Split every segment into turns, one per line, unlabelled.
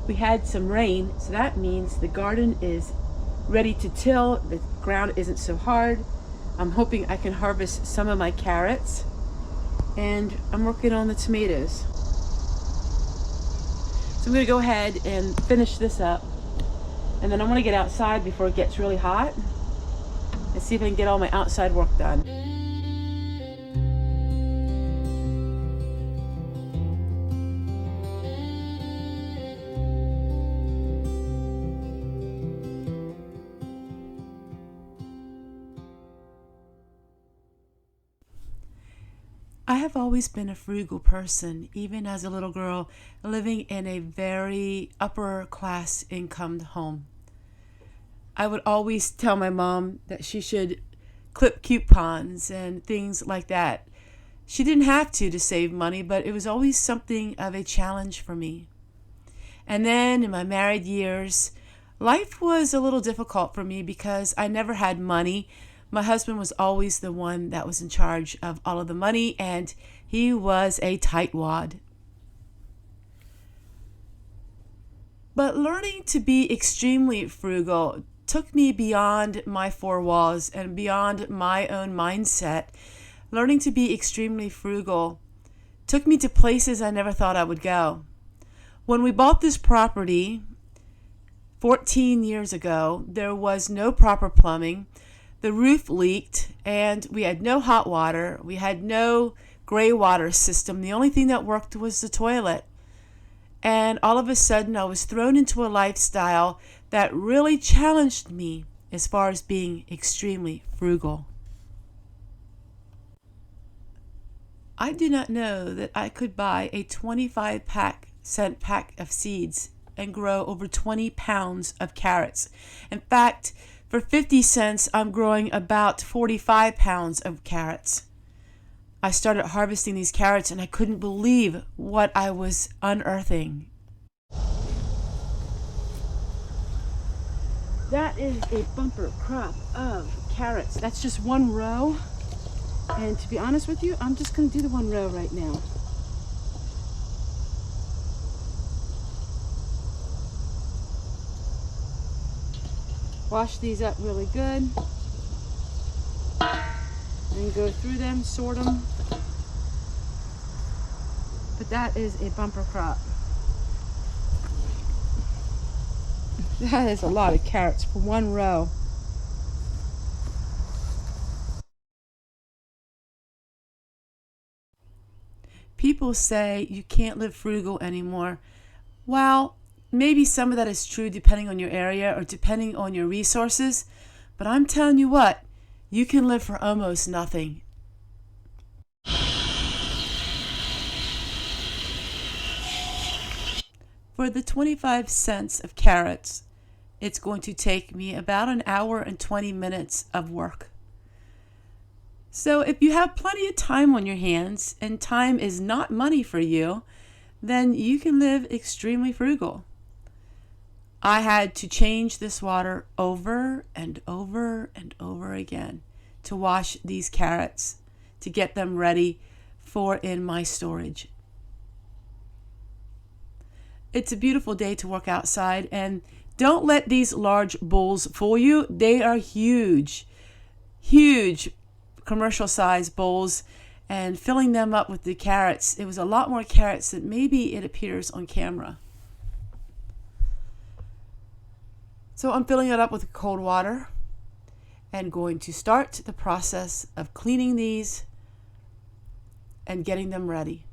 We had some rain, so that means the garden is ready to till. The ground isn't so hard. I'm hoping I can harvest some of my carrots, and I'm working on the tomatoes. So I'm gonna go ahead and finish this up, and then I want to get outside before it gets really hot and see if I can get all my outside work done. I have always been a frugal person, even as a little girl living in a very upper class income home. I would always tell my mom that she should clip coupons and things like that. She didn't have to save money, but it was always something of a challenge for me. And then in my married years, life was a little difficult for me because I never had money. My husband was always the one that was in charge of all of the money, and he was a tightwad. But learning to be extremely frugal took me beyond my four walls and beyond my own mindset. Learning to be extremely frugal took me to places I never thought I would go. When we bought this property 14 years ago, there was no proper plumbing. The roof leaked, and we had no hot water. We had no gray water system. The only thing that worked was the toilet. And all of a sudden, I was thrown into a lifestyle that really challenged me as far as being extremely frugal. I do not know that I could buy a 25-cent pack of seeds and grow over 20 pounds of carrots. In fact, for 50 cents, I'm growing about 45 pounds of carrots. I started harvesting these carrots and I couldn't believe what I was unearthing. That is a bumper crop of carrots. That's just one row. And to be honest with you, I'm just going to do the one row right now. Wash these up really good and go through them, sort them. But that is a bumper crop. That is a lot of carrots for one row. People say you can't live frugal anymore. Well, maybe some of that is true depending on your area or depending on your resources, but I'm telling you what, you can live for almost nothing. For the 25 cents of carrots, it's going to take me about an hour and 20 minutes of work. So if you have plenty of time on your hands and time is not money for you, then you can live extremely frugal. I had to change this water over and over and over again to wash these carrots, to get them ready for in my storage. It's a beautiful day to work outside, and don't let these large bowls fool you. They are huge, huge commercial size bowls, and filling them up with the carrots, it was a lot more carrots than maybe it appears on camera. So I'm filling it up with cold water and going to start the process of cleaning these and getting them ready.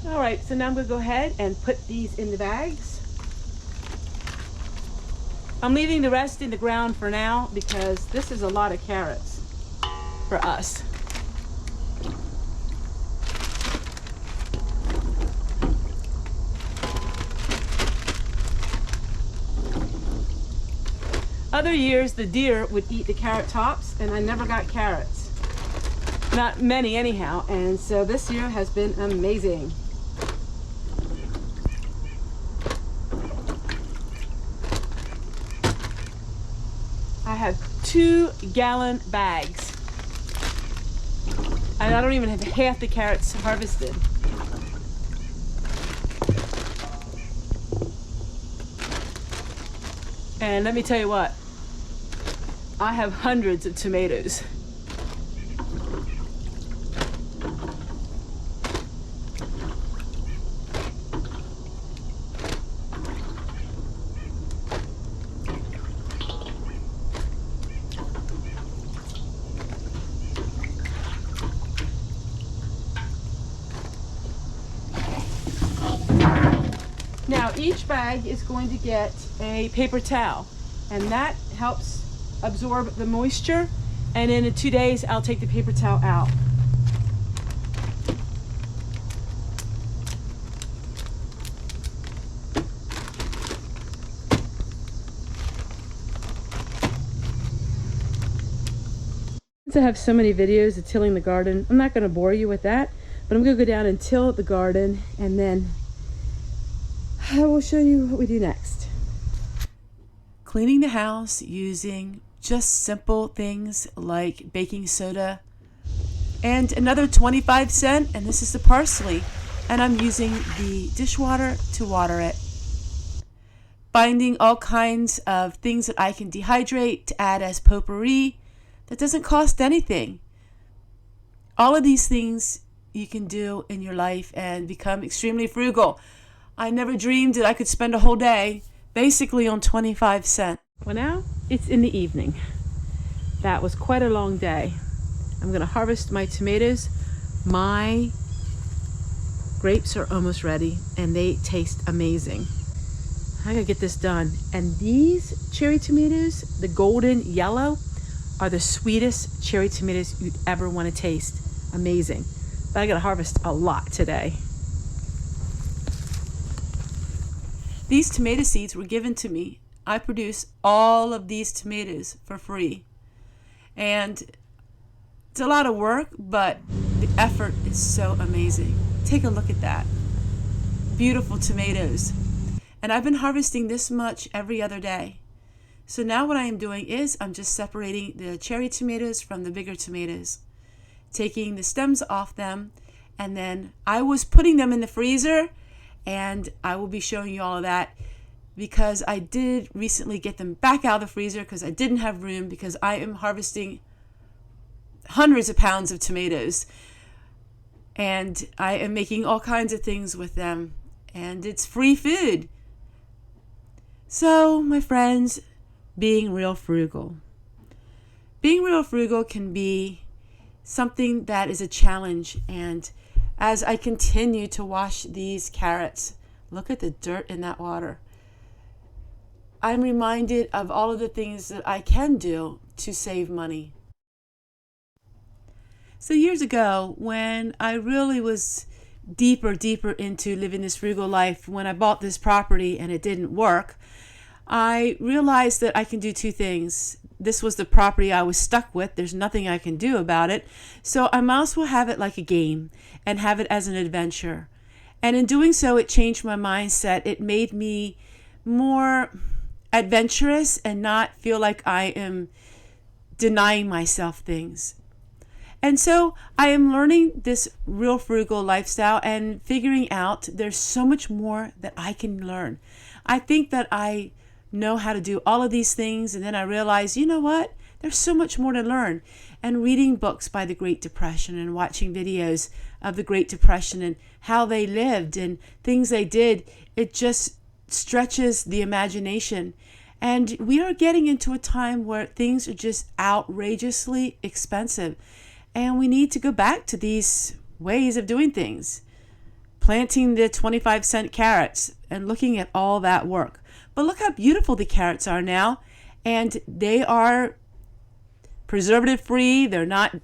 All right, so now I'm going to go ahead and put these in the bags. I'm leaving the rest in the ground for now because this is a lot of carrots for us. Other years, the deer would eat the carrot tops, and I never got carrots. Not many anyhow, and so this year has been amazing. I have 2-gallon bags. And I don't even have half the carrots harvested. And let me tell you what, I have hundreds of tomatoes. Now each bag is going to get a paper towel, and that helps absorb the moisture, and in 2 days I'll take the paper towel out. Since I have so many videos of tilling the garden, I'm not going to bore you with that, but I'm going to go down and till the garden, and then I will show you what we do next. Cleaning the house using just simple things like baking soda and another 25-cent, and this is the parsley, and I'm using the dishwater to water it. Finding all kinds of things that I can dehydrate to add as potpourri that doesn't cost anything. All of these things you can do in your life and become extremely frugal. I never dreamed that I could spend a whole day basically on 25 cents. Well, now it's in the evening. That was quite a long day. I'm going to harvest my tomatoes. My grapes are almost ready and they taste amazing. I gotta get this done. And these cherry tomatoes, the golden yellow, are the sweetest cherry tomatoes you'd ever want to taste. Amazing. But I gotta harvest a lot today. These tomato seeds were given to me. I produce all of these tomatoes for free. And it's a lot of work, but the effort is so amazing. Take a look at that. Beautiful tomatoes. And I've been harvesting this much every other day. So now what I am doing is I'm just separating the cherry tomatoes from the bigger tomatoes, taking the stems off them, and then I was putting them in the freezer, and I will be showing you all of that because I did recently get them back out of the freezer because I didn't have room, because I am harvesting hundreds of pounds of tomatoes and I am making all kinds of things with them, and it's free food. So my friends, being real frugal. Being real frugal can be something that is a challenge, and as I continue to wash these carrots, look at the dirt in that water. I'm reminded of all of the things that I can do to save money. So years ago, when I really was deeper into living this frugal life, when I bought this property and it didn't work, I realized that I can do two things. This was the property I was stuck with. There's nothing I can do about it. So I might as well have it like a game and have it as an adventure. And in doing so, it changed my mindset. It made me more adventurous and not feel like I am denying myself things. And so I am learning this real frugal lifestyle and figuring out there's so much more that I can learn. I think that I know how to do all of these things, and then I realized, you know what? There's so much more to learn. And reading books by the Great Depression and watching videos of the Great Depression and how they lived and things they did, it just stretches the imagination. And we are getting into a time where things are just outrageously expensive. And we need to go back to these ways of doing things. Planting the 25-cent carrots and looking at all that work. But look how beautiful the carrots are now. And they are preservative free. They're not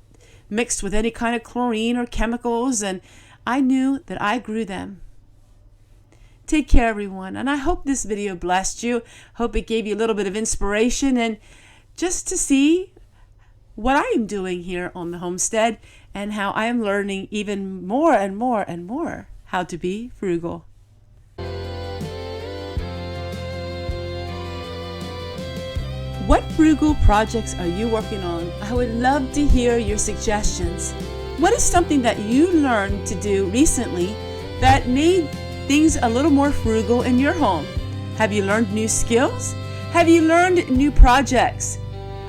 mixed with any kind of chlorine or chemicals. And I knew that I grew them. Take care, everyone. And I hope this video blessed you. Hope it gave you a little bit of inspiration and just to see what I am doing here on the homestead and how I am learning even more and more and more how to be frugal. What frugal projects are you working on? I would love to hear your suggestions. What is something that you learned to do recently that made things a little more frugal in your home? Have you learned new skills? Have you learned new projects?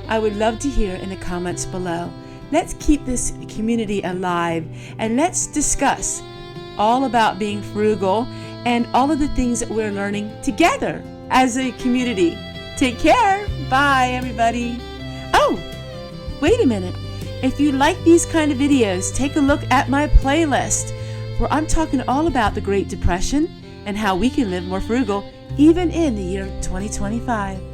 I would love to hear in the comments below. Let's keep this community alive and let's discuss all about being frugal and all of the things that we're learning together as a community. Take care. Bye, everybody. Oh, wait a minute. If you like these kind of videos, take a look at my playlist where I'm talking all about the Great Depression and how we can live more frugal even in the year 2025.